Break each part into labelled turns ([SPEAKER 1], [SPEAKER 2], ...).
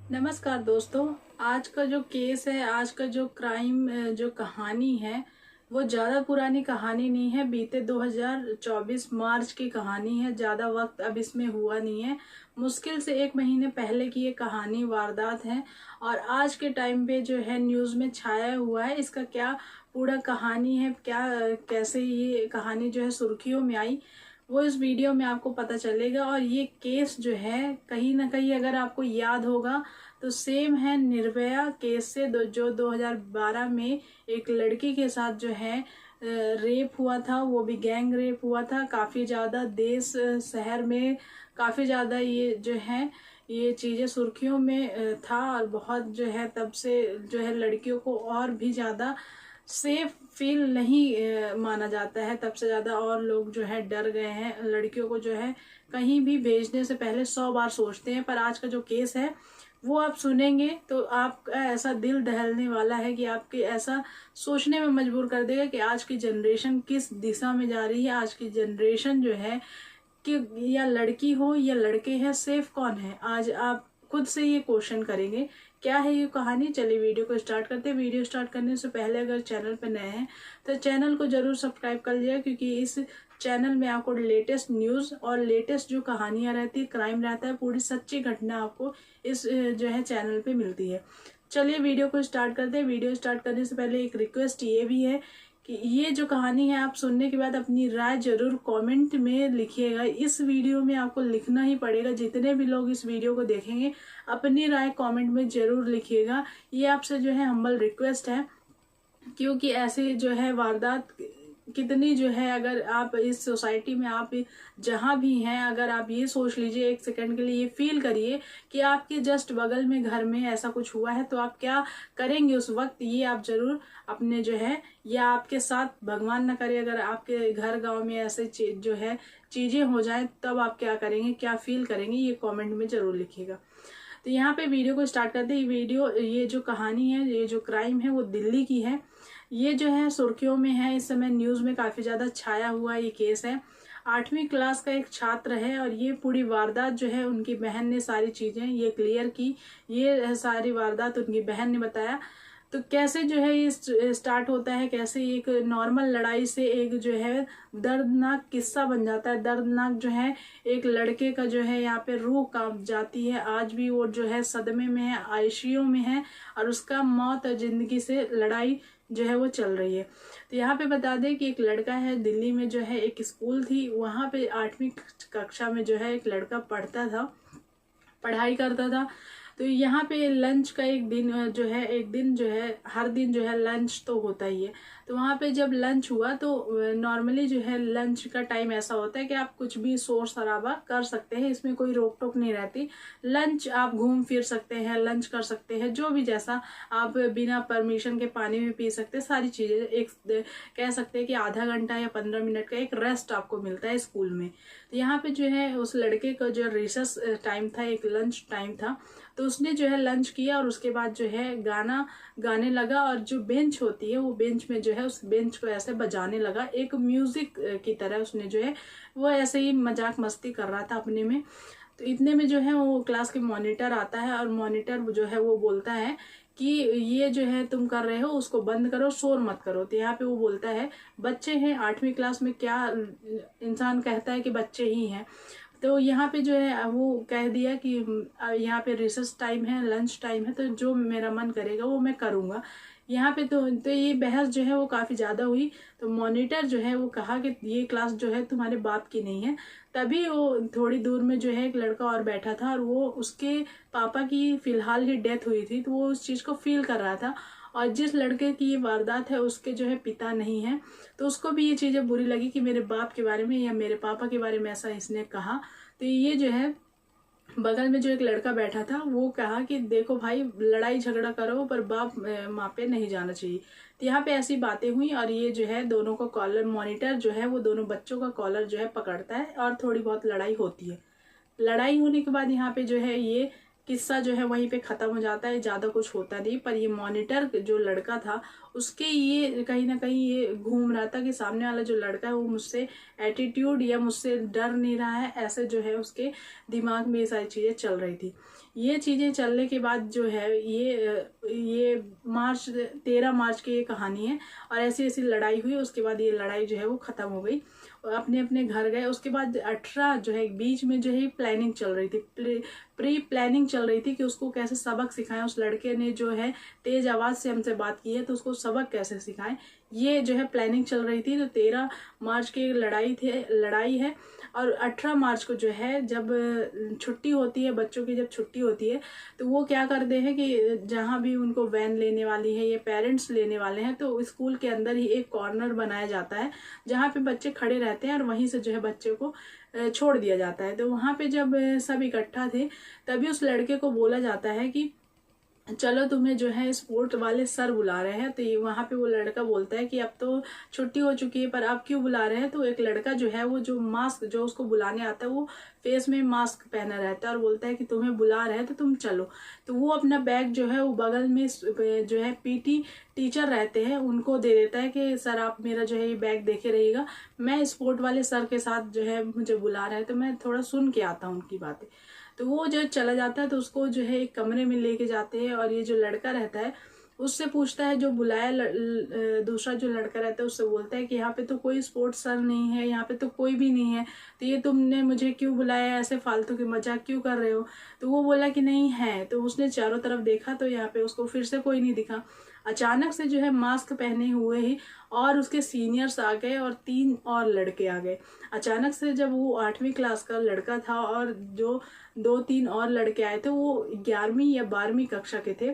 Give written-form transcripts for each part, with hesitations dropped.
[SPEAKER 1] नमस्कार दोस्तों। आज का जो केस है, आज का जो क्राइम जो कहानी है, वो ज़्यादा पुरानी कहानी नहीं है। बीते 2024 मार्च की कहानी है। ज़्यादा वक्त अब इसमें हुआ नहीं है। मुश्किल से 1 महीने पहले की ये कहानी वारदात है और आज के टाइम पे जो है न्यूज़ में छाया हुआ है। इसका क्या पूरा कहानी है, क्या कैसे ये कहानी जो है सुर्खियों में आई, वो इस वीडियो में आपको पता चलेगा। और ये केस जो है कहीं ना कहीं अगर आपको याद होगा तो सेम है निर्भया केस से, जो 2012 में एक लड़की के साथ जो है रेप हुआ था। वो भी गैंग रेप हुआ था। काफ़ी ज़्यादा देश शहर में काफ़ी ज़्यादा ये जो है ये चीज़ें सुर्खियों में था। और बहुत जो है तब से जो है लड़कियों को और भी ज़्यादा सेफ फील नहीं माना जाता है। तब से ज़्यादा और लोग जो है डर गए हैं। लड़कियों को जो है कहीं भी भेजने से पहले 100 बार सोचते हैं। पर आज का जो केस है वो आप सुनेंगे तो आपका ऐसा दिल दहलने वाला है कि आपके ऐसा सोचने में मजबूर कर देगा कि आज की जनरेशन किस दिशा में जा रही है। आज की जनरेशन जो है कि या लड़की हो या लड़के हैं, सेफ कौन है? आज आप खुद से ये क्वेश्चन करेंगे। क्या है ये कहानी? चलिए वीडियो को स्टार्ट करते हैं। वीडियो स्टार्ट करने से पहले अगर चैनल पर नए हैं तो चैनल को जरूर सब्सक्राइब कर लीजिए, क्योंकि इस चैनल में आपको लेटेस्ट न्यूज़ और लेटेस्ट जो कहानियाँ रहती है, क्राइम रहता है, पूरी सच्ची घटना आपको इस जो है चैनल पे मिलती है। चलिए वीडियो को स्टार्ट करते हैं। वीडियो स्टार्ट करने से पहले एक रिक्वेस्ट ये भी है कि ये जो कहानी है आप सुनने के बाद अपनी राय जरूर कमेंट में लिखिएगा। इस वीडियो में आपको लिखना ही पड़ेगा। जितने भी लोग इस वीडियो को देखेंगे अपनी राय कमेंट में जरूर लिखिएगा। ये आपसे जो है हम्बल रिक्वेस्ट है, क्योंकि ऐसे जो है वारदात कितनी जो है, अगर आप इस सोसाइटी में आप जहाँ भी हैं, अगर आप ये सोच लीजिए एक सेकंड के लिए, ये फील करिए कि आपके जस्ट बगल में घर में ऐसा कुछ हुआ है तो आप क्या करेंगे उस वक्त। ये आप जरूर अपने जो है, या आपके साथ भगवान न करे अगर आपके घर गांव में ऐसे जो है चीजें हो जाए, तब आप क्या करेंगे, क्या फील करेंगे, ये कमेंट में जरूर लिखिएगा। तो यहाँ पे वीडियो को स्टार्ट करते हैं। ये जो कहानी है, ये जो क्राइम है वो दिल्ली की है। ये जो है सुर्खियों में है, इस समय न्यूज़ में काफ़ी ज़्यादा छाया हुआ ये केस है। 8वीं क्लास का एक छात्र है और ये पूरी वारदात जो है उनकी बहन ने सारी चीज़ें ये क्लियर की। ये सारी वारदात उनकी बहन ने बताया। तो कैसे जो है ये स्टार्ट होता है, कैसे एक नॉर्मल लड़ाई से एक जो है दर्दनाक किस्सा बन जाता है। दर्दनाक जो है एक लड़के का जो है यहाँ पे रूह कांप जाती है। आज भी वो जो है सदमे में है, आईसीयू में है और उसका मौत और जिंदगी से लड़ाई जो है वो चल रही है। तो यहाँ पे बता दें कि एक लड़का है दिल्ली में, जो है एक स्कूल थी, वहाँ पे 8वीं कक्षा में जो है एक लड़का पढ़ता था, पढ़ाई करता था। तो यहाँ पे लंच का एक दिन जो है, एक दिन जो है हर दिन जो है लंच तो होता ही है। तो वहाँ पे जब लंच हुआ तो नॉर्मली जो है लंच का टाइम ऐसा होता है कि आप कुछ भी शोर शराबा कर सकते हैं, इसमें कोई रोक टोक नहीं रहती। लंच आप घूम फिर सकते हैं, लंच कर सकते हैं, जो भी जैसा आप बिना परमिशन के पानी भी पी सकते हैं, सारी चीज़ें। एक कह सकते हैं कि आधा घंटा या 15 मिनट का एक रेस्ट आपको मिलता है स्कूल में। तो यहाँ पे जो है उस लड़के का जो रिसेस टाइम था, एक लंच टाइम था, तो उसने जो है लंच किया और उसके बाद जो है गाना गाने लगा। और जो बेंच होती है वो बेंच में जो है उस बेंच को ऐसे बजाने लगा, एक म्यूजिक की तरह उसने जो है वो ऐसे ही मजाक मस्ती कर रहा था अपने में। तो इतने में जो है वो क्लास के मॉनिटर आता है और मॉनिटर जो है वो बोलता है कि ये जो है तुम कर रहे हो उसको बंद करो, शोर मत करो। तो यहाँ पे वो बोलता है बच्चे हैं 8वीं क्लास में, क्या इंसान कहता है कि बच्चे ही हैं। तो यहाँ पे जो है वो कह दिया कि यहाँ पे रिसेस टाइम है, लंच टाइम है, तो जो मेरा मन करेगा वो मैं करूँगा। यहाँ पे तो ये बहस जो है वो काफ़ी ज़्यादा हुई। तो मॉनिटर जो है वो कहा कि ये क्लास जो है तुम्हारे बाप की नहीं है। तभी वो थोड़ी दूर में जो है एक लड़का और बैठा था और वो उसके पापा की फिलहाल ही डेथ हुई थी, तो वो उस चीज़ को फील कर रहा था। और जिस लड़के की ये वारदात है उसके जो है पिता नहीं है, तो उसको भी ये चीज़ें बुरी लगी कि मेरे बाप के बारे में या मेरे पापा के बारे में ऐसा इसने कहा। तो ये जो है बगल में जो एक लड़का बैठा था वो कहा कि देखो भाई, लड़ाई झगड़ा करो पर बाप माँ पे नहीं जाना चाहिए। तो यहाँ पे ऐसी बातें हुई और ये जो है दोनों को कॉलर, मॉनिटर जो है वो दोनों बच्चों का कॉलर जो है पकड़ता है और थोड़ी बहुत लड़ाई होती है। लड़ाई होने के बाद यहाँ पे जो है ये किस्सा जो है वहीं पे खत्म हो जाता है, ज्यादा कुछ होता नहीं। पर ये मॉनिटर जो लड़का था उसके ये कहीं ना कहीं ये घूम रहा था कि सामने वाला जो लड़का है वो मुझसे एटीट्यूड या मुझसे डर नहीं रहा है, ऐसे जो है उसके दिमाग में ये सारी चीजें चल रही थी। ये चीज़ें चलने के बाद जो है ये 13 मार्च की ये कहानी है। और ऐसी ऐसी लड़ाई हुई, उसके बाद ये लड़ाई जो है वो ख़त्म हो गई, अपने अपने घर गए। उसके बाद 18 जो है बीच में जो है प्लानिंग चल रही थी, प्री प्लानिंग चल रही थी कि उसको कैसे सबक सिखाएं। उस लड़के ने जो है तेज आवाज़ से हमसे बात की है, तो उसको सबक कैसे सिखाएं, ये जो है प्लानिंग चल रही थी। तो 13 मार्च की लड़ाई है। और 18 मार्च को जो है जब छुट्टी होती है, बच्चों की जब छुट्टी होती है, तो वो क्या करते हैं कि जहाँ भी उनको वैन लेने वाली है या पेरेंट्स लेने वाले हैं, तो स्कूल के अंदर ही एक कॉर्नर बनाया जाता है जहाँ पे बच्चे खड़े रहते हैं और वहीं से जो है बच्चे को छोड़ दिया जाता है। तो वहाँ पे जब सब इकट्ठा थे, तभी उस लड़के को बोला जाता है कि चलो तुम्हें जो है स्पोर्ट वाले सर बुला रहे हैं। तो ये वहाँ पे वो लड़का बोलता है कि अब तो छुट्टी हो चुकी है, पर अब क्यों बुला रहे हैं। तो एक लड़का जो है वो जो मास्क जो उसको बुलाने आता है, वो फेस में मास्क पहना रहता है और बोलता है कि तुम्हें बुला रहे हैं तो तुम चलो। तो वो अपना बैग जो है वो बगल में जो है पीटी टीचर रहते हैं उनको दे देता है कि सर आप मेरा जो है ये बैग देखे रहिएगा, मैं स्पोर्ट वाले सर के साथ जो है मुझे बुला रहे हैं, तो मैं थोड़ा सुन के आता हूँ उनकी बातें। तो वो जो चला जाता है, तो उसको जो है एक कमरे में लेके जाते हैं और ये जो लड़का रहता है उससे पूछता है, जो बुलाया दूसरा जो लड़का रहता है उससे बोलता है कि यहाँ पे तो कोई स्पोर्ट्स सर नहीं है, यहाँ पे तो कोई भी नहीं है, तो ये तुमने मुझे क्यों बुलाया, ऐसे फालतू की मजाक क्यों कर रहे हो। तो वो बोला कि नहीं है। तो उसने चारों तरफ देखा, तो यहाँ पे उसको फिर से कोई नहीं दिखा। अचानक से जो है मास्क पहने हुए ही और उसके सीनियर्स आ गए और 3 और लड़के आ गए। अचानक से जब वो 8वीं क्लास का लड़का था और जो 2-3 और लड़के आए थे, वो 11वीं या 12वीं कक्षा के थे,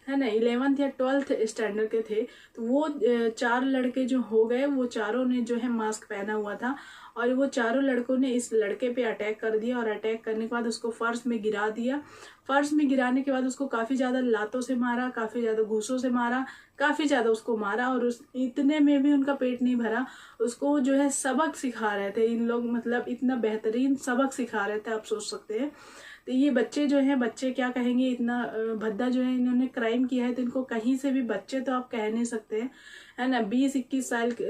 [SPEAKER 1] है ना, 11th या 12th स्टैंडर्ड के थे। तो वो 4 लड़के जो हो गए, वो चारों ने जो है मास्क पहना हुआ था और वो चारों लड़कों ने इस लड़के पे अटैक कर दिया। और अटैक करने के बाद उसको फर्श में गिरा दिया। फर्श में गिराने के बाद उसको काफी ज्यादा लातों से मारा, काफी ज्यादा घूसों से मारा, काफी ज्यादा उसको मारा। और उस इतने में भी उनका पेट नहीं भरा, उसको जो है सबक सिखा रहे थे इन लोग, मतलब इतना बेहतरीन सबक सिखा रहे थे, आप सोच सकते हैं। तो ये बच्चे जो हैं, बच्चे क्या कहेंगे, इतना भद्दा जो है इन्होंने क्राइम किया है, तो इनको कहीं से भी बच्चे तो आप कह नहीं सकते हैं, है ना। 20-21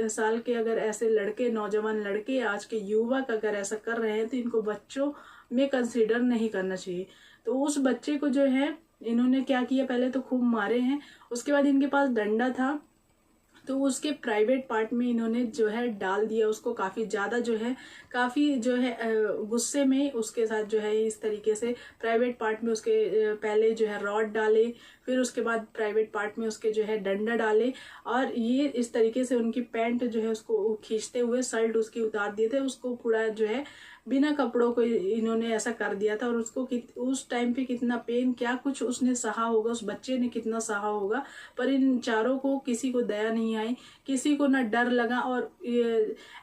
[SPEAKER 1] साल के अगर ऐसे लड़के, नौजवान लड़के, आज के युवक अगर ऐसा कर रहे हैं, तो इनको बच्चों में कंसीडर नहीं करना चाहिए। तो उस बच्चे को जो है इन्होंने क्या किया, पहले तो खूब मारे हैं, उसके बाद इनके पास डंडा था, तो उसके प्राइवेट पार्ट में इन्होंने जो है डाल दिया उसको, काफी ज्यादा जो है, काफी जो है गुस्से में उसके साथ जो है इस तरीके से प्राइवेट पार्ट में उसके पहले जो है रॉड डाले, फिर उसके बाद प्राइवेट पार्ट में उसके जो है डंडा डाले, और ये इस तरीके से उनकी पैंट जो है उसको खींचते हुए शर्ट उसकी उतार दिए थे, उसको पूरा जो है बिना कपड़ों को इन्होंने ऐसा कर दिया था। और उसको उस टाइम पे कितना पेन, क्या कुछ उसने सहा होगा, उस बच्चे ने कितना सहा होगा। पर इन चारों को किसी को दया नहीं आई, किसी को ना डर लगा। और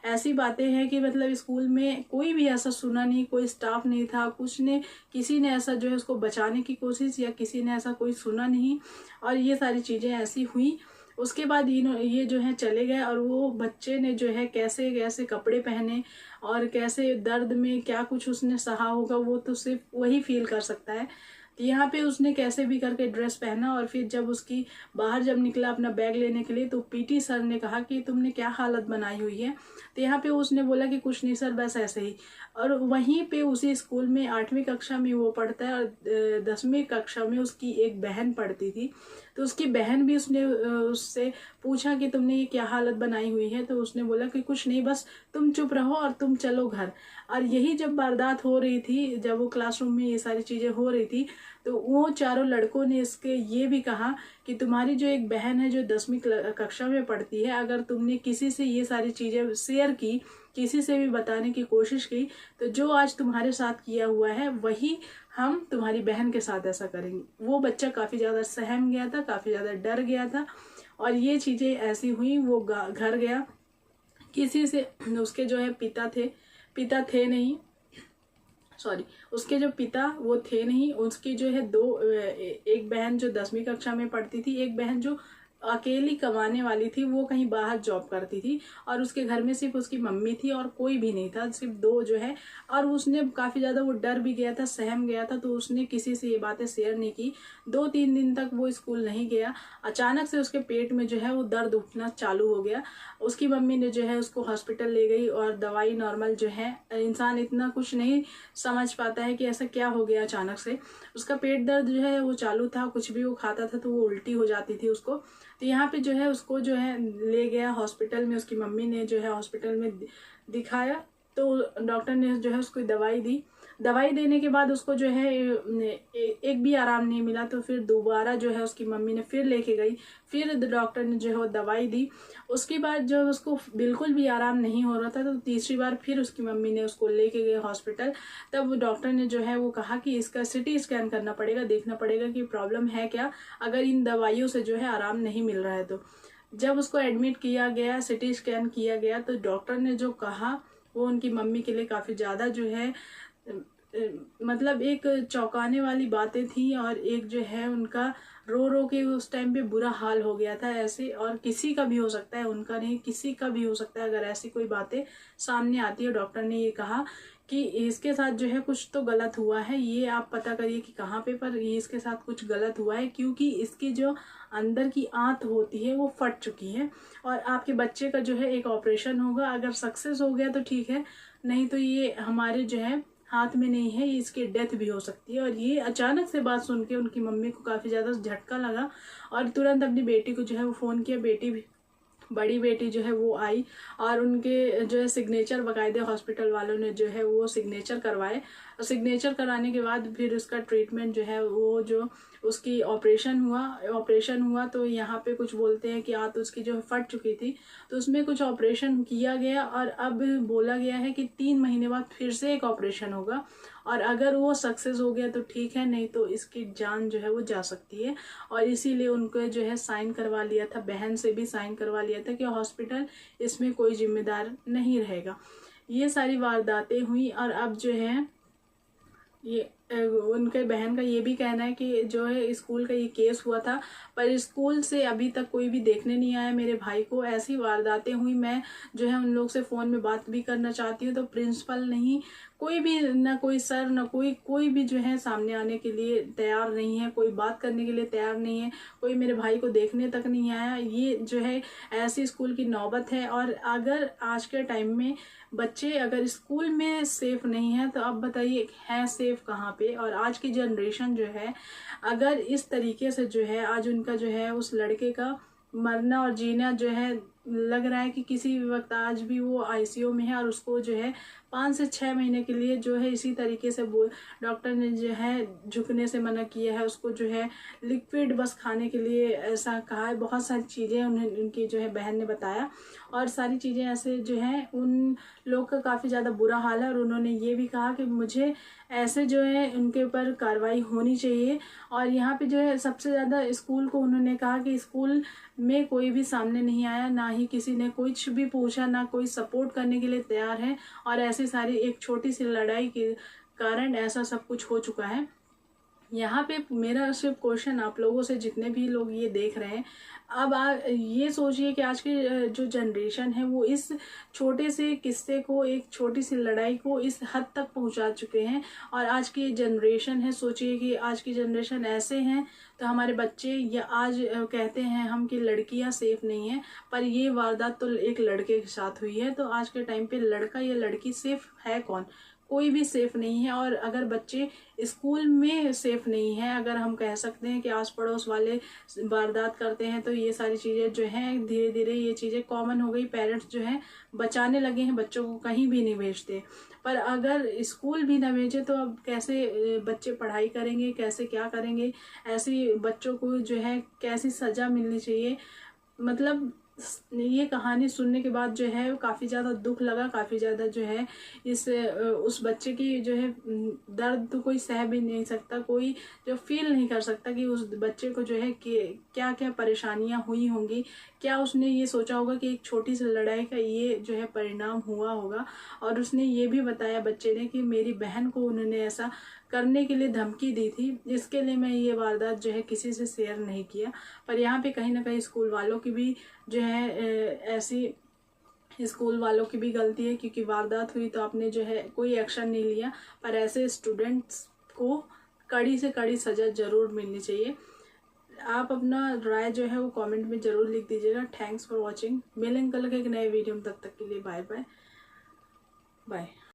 [SPEAKER 1] ऐसी बातें हैं कि मतलब स्कूल में कोई भी ऐसा सुना नहीं, कोई स्टाफ नहीं था, कुछ ने, किसी ने ऐसा जो है उसको बचाने की कोशिश, या किसी ने ऐसा कोई सुना नहीं। और ये सारी चीजें ऐसी हुई। उसके बाद ये जो है चले गए, और वो बच्चे ने जो है कैसे कैसे कपड़े पहने और कैसे दर्द में क्या कुछ उसने सहा होगा, वो तो सिर्फ वही फील कर सकता है। तो यहाँ पे उसने कैसे भी करके ड्रेस पहना, और फिर जब उसकी बाहर जब निकला अपना बैग लेने के लिए, तो पीटी सर ने कहा कि तुमने क्या हालत बनाई हुई है। तो यहाँ पे उसने बोला कि कुछ नहीं सर, बस ऐसे ही। और वहीं पे उसी स्कूल में 8वीं कक्षा में वो पढ़ता है, और 10वीं कक्षा में उसकी एक बहन पढ़ती थी। तो उसकी बहन भी, उसने उससे पूछा कि तुमने ये क्या हालत बनाई हुई है। तो उसने बोला कि कुछ नहीं, बस तुम चुप रहो और तुम चलो घर। और यही जब वारदात हो रही थी, जब वो क्लासरूम में ये सारी चीजें हो रही थी, तो वो चारों लड़कों ने इसके ये भी कहा कि तुम्हारी जो एक बहन है जो 10वीं कक्षा में पढ़ती है, अगर तुमने किसी से ये सारी चीजें शेयर की, किसी से भी बताने की कोशिश की, तो जो आज तुम्हारे साथ किया हुआ है वही हम तुम्हारी बहन के साथ ऐसा करेंगे। वो बच्चा काफी ज्यादा सहम गया था, काफी ज्यादा डर गया था। और ये चीजें ऐसी हुई, वो घर गया, किसी से, उसके जो है पिता थे नहीं, सॉरी, उसके जो पिता वो थे नहीं, उसकी जो है एक बहन जो 10वीं कक्षा में पढ़ती थी, एक बहन जो अकेली कमाने वाली थी, वो कहीं बाहर जॉब करती थी और उसके घर में सिर्फ उसकी मम्मी थी और कोई भी नहीं था, सिर्फ दो जो है। और उसने काफ़ी ज़्यादा वो डर भी गया था, सहम गया था, तो उसने किसी से ये बातें शेयर नहीं की। 2-3 दिन तक वो स्कूल नहीं गया। अचानक से उसके पेट में जो है वो दर्द उठना चालू हो गया। उसकी मम्मी ने जो है उसको हॉस्पिटल ले गई और दवाई नॉर्मल जो है, इंसान इतना कुछ नहीं समझ पाता है कि ऐसा क्या हो गया अचानक से। उसका पेट दर्द जो है वो चालू था, कुछ भी वो खाता था तो वो उल्टी हो जाती थी उसको। तो यहाँ पे जो है उसको जो है ले गया हॉस्पिटल में, उसकी मम्मी ने जो है हॉस्पिटल में दिखाया, तो डॉक्टर ने जो है उसको दवाई दी। दवाई देने के बाद उसको जो है एक भी आराम नहीं मिला, तो फिर दोबारा जो है उसकी मम्मी ने फिर लेके गई, फिर डॉक्टर ने जो है वो दवाई दी। उसके बाद जब उसको बिल्कुल भी आराम नहीं हो रहा था, तो तीसरी बार फिर उसकी मम्मी ने उसको लेके गए हॉस्पिटल। तब डॉक्टर ने जो है वो कहा कि इसका सिटी स्कैन करना पड़ेगा, देखना पड़ेगा कि प्रॉब्लम है क्या, अगर इन दवाइयों से जो है आराम नहीं मिल रहा है तो। जब उसको एडमिट किया गया, सिटी स्कैन किया गया, तो डॉक्टर ने जो कहा वो उनकी मम्मी के लिए काफ़ी ज़्यादा जो है मतलब एक चौंकाने वाली बातें थी। और एक जो है उनका रो रो के उस टाइम पे बुरा हाल हो गया था ऐसे। और किसी का भी हो सकता है, उनका नहीं, किसी का भी हो सकता है अगर ऐसी कोई बातें सामने आती है। डॉक्टर ने ये कहा कि इसके साथ जो है कुछ तो गलत हुआ है, ये आप पता करिए कि कहाँ पे, पर ये इसके साथ कुछ गलत हुआ है, क्योंकि इसकी जो अंदर की आंत होती है वो फट चुकी है और आपके बच्चे का जो है एक ऑपरेशन होगा। अगर सक्सेस हो गया तो ठीक है, नहीं तो ये हमारे जो है हाथ में नहीं है, ये इसकी डेथ भी हो सकती है। और ये अचानक से बात सुन के उनकी मम्मी को काफ़ी ज़्यादा झटका लगा और तुरंत अपनी बेटी को जो है वो फ़ोन किया। बेटी भी, बड़ी बेटी जो है वो आई और उनके जो है सिग्नेचर बाकायदे हॉस्पिटल वालों ने जो है वो सिग्नेचर करवाए। और सिग्नेचर कराने के बाद फिर उसका ट्रीटमेंट जो है वो जो उसकी ऑपरेशन हुआ तो यहाँ पे कुछ बोलते हैं कि आंत उसकी जो फट चुकी थी, तो उसमें कुछ ऑपरेशन किया गया और अब बोला गया है कि 3 महीने बाद फिर से एक ऑपरेशन होगा। और अगर वो सक्सेस हो गया तो ठीक है, नहीं तो इसकी जान जो है वो जा सकती है। और इसीलिए उनको जो है साइन करवा लिया था, बहन से भी साइन करवा लिया था कि हॉस्पिटल इसमें कोई जिम्मेदार नहीं रहेगा। ये सारी वारदातें हुई और अब जो है ये उनके बहन का ये भी कहना है कि जो है स्कूल का ये केस हुआ था, पर स्कूल से अभी तक कोई भी देखने नहीं आया मेरे भाई को। ऐसी वारदातें हुई, मैं जो है उन लोग से फ़ोन में बात भी करना चाहती हूँ तो प्रिंसिपल नहीं, कोई भी, ना कोई सर, ना कोई भी जो है सामने आने के लिए तैयार नहीं है, कोई बात करने के लिए तैयार नहीं है, कोई मेरे भाई को देखने तक नहीं आया। ये जो है ऐसी स्कूल की नौबत है। और अगर आज के टाइम में बच्चे अगर स्कूल में सेफ नहीं है तो अब बताइए है सेफ कहाँ पे। और आज की जनरेशन जो है अगर इस तरीके से जो है आज उनका जो है उस लड़के का मरना और जीना जो है, लग रहा है कि किसी भी वक्त आज भी वो आईसीयू में है और उसको जो है 5 से 6 महीने के लिए जो है इसी तरीके से डॉक्टर ने जो है झुकने से मना किया है, उसको जो है लिक्विड बस खाने के लिए ऐसा कहा है। बहुत सारी चीज़ें उनकी जो है बहन ने बताया और सारी चीज़ें ऐसे जो है उन लोग का काफ़ी ज़्यादा बुरा हाल है। और उन्होंने ये भी कहा कि मुझे ऐसे जो है उनके ऊपर कार्रवाई होनी चाहिए। और यहाँ पे जो है सबसे ज़्यादा स्कूल को उन्होंने कहा कि स्कूल में कोई भी सामने नहीं आया, ना ही किसी ने कुछ भी पूछा, ना कोई सपोर्ट करने के लिए तैयार है। और ऐसी सारी एक छोटी सी लड़ाई के कारण ऐसा सब कुछ हो चुका है। यहाँ पे मेरा सिर्फ क्वेश्चन आप लोगों से, जितने भी लोग ये देख रहे हैं, अब ये सोचिए कि आज की जो जनरेशन है वो इस छोटे से किस्से को, एक छोटी सी लड़ाई को इस हद तक पहुंचा चुके हैं। और आज की जनरेशन है, सोचिए कि आज की जनरेशन ऐसे हैं तो हमारे बच्चे, या आज कहते हैं हम कि लड़कियां सेफ नहीं है, पर ये वारदात तो एक लड़के के साथ हुई है। तो आज के टाइम पे लड़का या लड़की सेफ है कौन? कोई भी सेफ नहीं है। और अगर बच्चे स्कूल में सेफ नहीं है, अगर हम कह सकते हैं कि आस पड़ोस वाले वारदात करते हैं, तो ये सारी चीज़ें जो हैं धीरे धीरे ये चीज़ें कॉमन हो गई। पेरेंट्स जो हैं बचाने लगे हैं, बच्चों को कहीं भी नहीं भेजते। पर अगर स्कूल भी ना भेजे तो अब कैसे बच्चे पढ़ाई करेंगे, कैसे क्या करेंगे? ऐसे बच्चों को जो है कैसी सज़ा मिलनी चाहिए? मतलब ये कहानी सुनने के बाद जो है काफ़ी ज़्यादा दुख लगा, काफ़ी ज़्यादा जो है उस बच्चे की जो है दर्द तो कोई सह भी नहीं सकता, कोई जो फील नहीं कर सकता कि उस बच्चे को जो है कि क्या क्या परेशानियां हुई होंगी, क्या उसने ये सोचा होगा कि एक छोटी सी लड़ाई का ये जो है परिणाम हुआ होगा। और उसने ये भी बताया बच्चे ने कि मेरी बहन को उन्होंने ऐसा करने के लिए धमकी दी थी, इसके लिए मैं ये वारदात जो है किसी से शेयर नहीं किया। पर यहाँ पे कहीं ना कहीं स्कूल वालों की भी जो है ऐसी स्कूल वालों की भी गलती है, क्योंकि वारदात हुई तो आपने जो है कोई एक्शन नहीं लिया। पर ऐसे स्टूडेंट्स को कड़ी से कड़ी सजा जरूर मिलनी चाहिए। आप अपना राय जो है वो कमेंट में जरूर लिख दीजिएगा। Thanks for watching. मिलेंगे कल के एक नए वीडियो में, तब तक के लिए बाय बाय बाय।